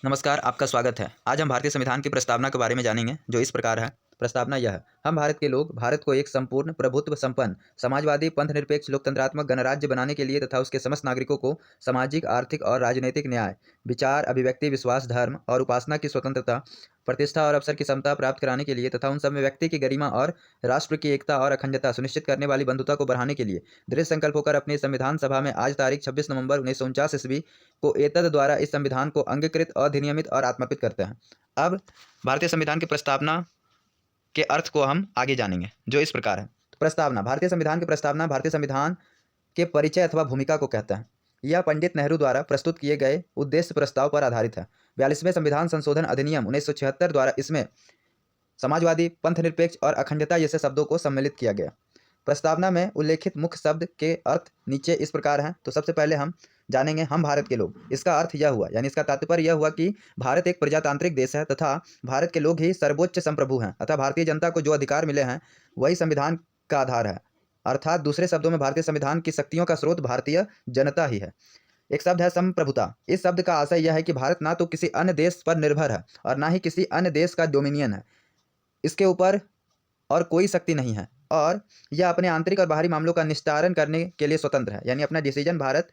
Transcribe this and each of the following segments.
नमस्कार, आपका स्वागत है। आज हम भारतीय संविधान की प्रस्तावना के बारे में जानेंगे, जो इस प्रकार है। प्रस्तावना यह है, हम भारत के लोग भारत को एक संपूर्ण प्रभुत्व संपन्न समाजवादी पंथनिरपेक्ष लोकतंत्रात्मक गणराज्य बनाने के लिए तथा उसके समस्त नागरिकों को सामाजिक, आर्थिक और राजनीतिक न्याय, विचार, अभिव्यक्ति, विश्वास, धर्म और उपासना की स्वतंत्रता, प्रतिष्ठा और अवसर की समता प्राप्त कराने के लिए तथा उन सब में व्यक्ति की गरिमा और राष्ट्र की एकता और अखंडता सुनिश्चित करने वाली बंधुता को बढ़ाने के लिए दृढ़ संकल्प होकर अपनी संविधान सभा में आज तारीख 26 नवंबर 1949 ईस्वी को एतद द्वारा इस संविधान को अंगीकृत, अधिनियमित और आत्मापित करते हैं। अब भारतीय संविधान की प्रस्तावना के अर्थ को हम आगे जानेंगे, जो इस प्रकार है। प्रस्तावना, भारतीय संविधान की प्रस्तावना भारतीय संविधान के परिचय अथवा भूमिका को कहते हैं। यह पंडित नेहरू द्वारा प्रस्तुत किए गए उद्देश्य प्रस्ताव पर आधारित है। 42वें संविधान संशोधन अधिनियम 1976 द्वारा इसमें समाजवादी, पंथनिरपेक्ष और अखंडता जैसे शब्दों को सम्मिलित किया गया। प्रस्तावना में उल्लेखित मुख्य शब्द के अर्थ नीचे इस प्रकार हैं। तो सबसे पहले हम जानेंगे हम भारत के लोग। इसका अर्थ यह हुआ, यानी इसका तात्पर्य यह हुआ कि भारत एक प्रजातांत्रिक देश है तथा भारत के लोग ही सर्वोच्च संप्रभु हैं अतः भारतीय जनता को जो अधिकार मिले हैं वही संविधान का आधार है। अर्थात दूसरे शब्दों में भारतीय संविधान की शक्तियों का स्रोत भारतीय जनता ही है। एक शब्द है संप्रभुता। इस शब्द का आशय यह है कि भारत ना तो किसी अन्य देश पर निर्भर है और ना ही किसी अन्य देश का डोमिनियन है। इसके ऊपर और कोई शक्ति नहीं है और यह अपने आंतरिक और बाहरी मामलों का निस्तारण करने के लिए स्वतंत्र है, यानी अपना डिसीजन भारत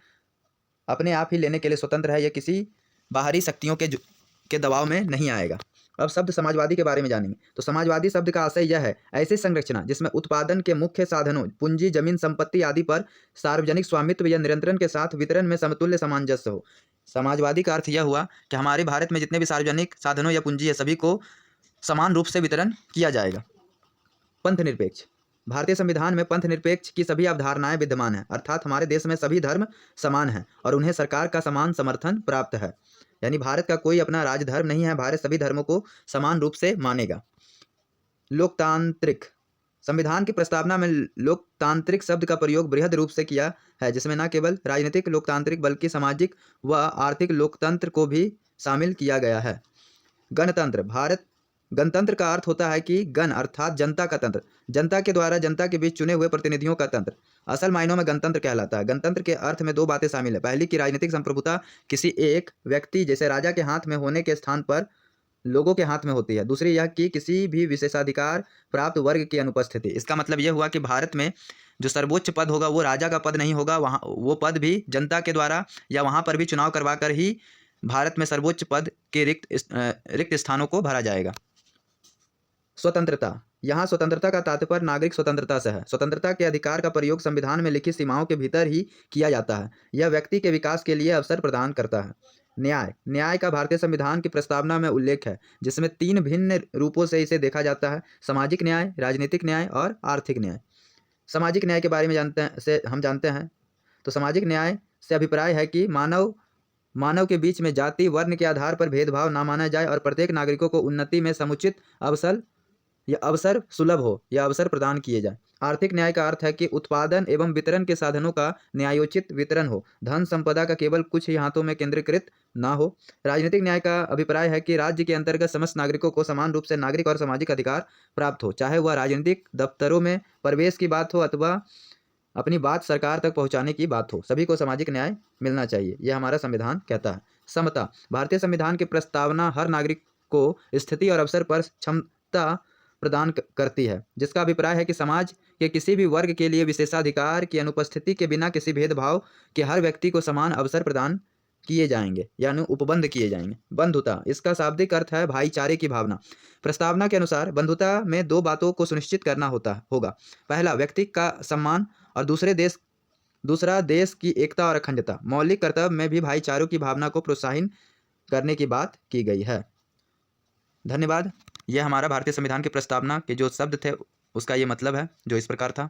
अपने आप ही लेने के लिए स्वतंत्र है। यह किसी बाहरी शक्तियों के दबाव में नहीं आएगा। अब शब्द समाजवादी के बारे में जानेंगे। तो समाजवादी शब्द का आशय यह है ऐसी संरचना जिसमें उत्पादन के मुख्य साधनों पूंजी, जमीन, संपत्ति आदि पर सार्वजनिक स्वामित्व या नियंत्रण के साथ वितरण में समतुल्य सामंजस्य हो। समाजवादी का अर्थ यह हुआ कि हमारे भारत में जितने भी सार्वजनिक साधनों या पूंजी है सभी को समान रूप से वितरण किया जाएगा। पंथनिरपेक्ष, भारतीय संविधान में पंथनिरपेक्ष की सभी अवधारणाएं विद्यमान हैं, अर्थात हमारे देश में सभी धर्म समान हैं और उन्हें सरकार का समान समर्थन प्राप्त है। यानी भारत का कोई अपना राजधर्म नहीं है, भारत सभी धर्मों को समान रूप से मानेगा। लोकतांत्रिक, संविधान की प्रस्तावना में लोकतांत्रिक शब्द का प्रयोग बृहद रूप से किया है, जिसमें न केवल राजनीतिक लोकतांत्रिक बल्कि सामाजिक व आर्थिक लोकतंत्र को भी शामिल किया गया है। गणतंत्र, भारत गणतंत्र का अर्थ होता है कि गण अर्थात जनता का तंत्र, जनता के द्वारा जनता के बीच चुने हुए प्रतिनिधियों का तंत्र असल मायनों में गणतंत्र कहलाता है। गणतंत्र के अर्थ में दो बातें शामिल है। पहली की राजनीतिक संप्रभुता किसी एक व्यक्ति जैसे राजा के हाथ में होने के स्थान पर लोगों के हाथ में होती है। दूसरी यह कि किसी भी विशेषाधिकार प्राप्त वर्ग की अनुपस्थिति। इसका मतलब यह हुआ कि भारत में जो सर्वोच्च पद होगा वो राजा का पद नहीं होगा, वहाँ वो पद भी जनता के द्वारा या वहाँ पर भी चुनाव करवा कर ही भारत में सर्वोच्च पद के रिक्त स्थानों को भरा जाएगा। स्वतंत्रता, यहाँ स्वतंत्रता का तात्पर्य नागरिक स्वतंत्रता से है। स्वतंत्रता के अधिकार का प्रयोग संविधान में लिखित सीमाओं के भीतर ही किया जाता है। यह व्यक्ति के विकास के लिए अवसर प्रदान करता है। न्याय, न्याय का भारतीय संविधान की प्रस्तावना में उल्लेख है, जिसमें तीन भिन्न रूपों से इसे देखा जाता है: सामाजिक न्याय, राजनीतिक न्याय और आर्थिक न्याय। सामाजिक न्याय के बारे में हम जानते हैं। तो सामाजिक न्याय से अभिप्राय है कि मानव के बीच में जाति, वर्ण के आधार पर भेदभाव ना माना जाए और प्रत्येक नागरिकों को उन्नति में समुचित अवसर सुलभ हो या अवसर प्रदान किए जाए। आर्थिक न्याय का अर्थ है कि उत्पादन एवं वितरण के साधनों का न्यायोचित वितरण हो, धन संपदा का केवल कुछ ही हाथों में केंद्रीकृत ना हो। राजनीतिक न्याय का अभिप्राय है कि राज्य के अंतर्गत समस्त नागरिकों को समान रूप से नागरिक और सामाजिक अधिकार प्राप्त हो, चाहे वह राजनीतिक दफ्तरों में प्रवेश की बात हो अथवा अपनी बात सरकार तक पहुंचाने की बात हो, सभी को सामाजिक न्याय मिलना चाहिए, यह हमारा संविधान कहता है। समता, भारतीय संविधान की प्रस्तावना हर नागरिक को स्थिति और अवसर पर क्षमता प्रदान करती है, जिसका अभिप्राय है कि समाज के किसी भी वर्ग के लिए विशेषाधिकार की अनुपस्थिति के बिना किसी भेदभाव के हर व्यक्ति को समान अवसर प्रदान किए जाएंगे, यानी उपबंध किए जाएंगे। बंधुता, इसका शाब्दिक अर्थ है भाईचारे की भावना। प्रस्तावना के अनुसार बंधुता में दो बातों को सुनिश्चित करना होगा। पहला, व्यक्ति का सम्मान और दूसरा देश की एकता और अखंडता। मौलिक कर्तव्य में भी भाईचारों की भावना को प्रोत्साहित करने की बात की गई है। धन्यवाद। यह हमारा भारतीय संविधान की प्रस्तावना के जो शब्द थे उसका ये मतलब है, जो इस प्रकार था।